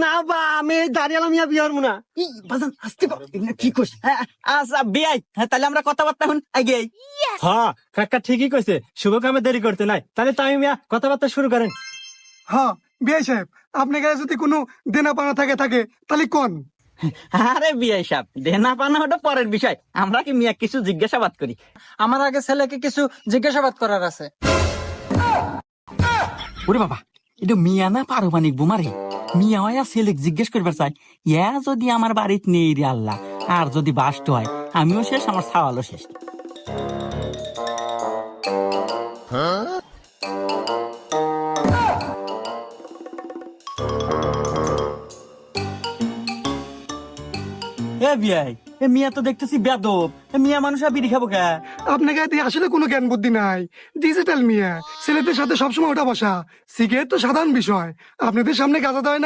না বা আমি দাঁড়িয়ে মিয়া বিয়ে হবো না। বাজান আসতে কর, কি কইস? আচ্ছা বিয়াই, তাহলে আমরা কথাবার্তা এখন আগে। হ্যাঁ কাকা ঠিকই কইছে, শুভ কামে দেরি করতে নাই। তাহলে তামিম মিয়া কথাবার্তা শুরু করেন। হ্যাঁ বিআই সাহেব, আপনার কাছে যদি কোনো দেনা পানা থাকে তাহলে কোন। আরে বিয়াই সাহেব, দেনা পানা ওটা পরের বিষয়, আমরা কি মিয়া কিছু জিজ্ঞাসাবাদ করি। আমার আগে ছেলেকে কিছু জিজ্ঞাসাবাদ করার আছে। ওরে বাবা, এটা মিয়া না পারমাণিক বোমারে। মিয়া হয়া ছেলে জিজ্ঞেস করবার চাই, ইয়া যদি আমার বাড়িতে নেই রে আল্লাহ, আর যদি বাস্ট হয় আমিও শেষ, আমার সাওয়ালও শেষ। এ বিয়াই, এ মিয়া তো দেখতেছি বেদব। এ মিয়া মানুষ আর বিড়ি খাবো কে? আপনাকে আসলে কোনো জ্ঞান বুদ্ধি নাই। ডিজিটাল মিয়া, ছেলেদের সাথে সবসময় ওটা বসা। সিগারেট তো সাধারণ বিষয়, আপনাদের সামনে গাঁজা দেয় না।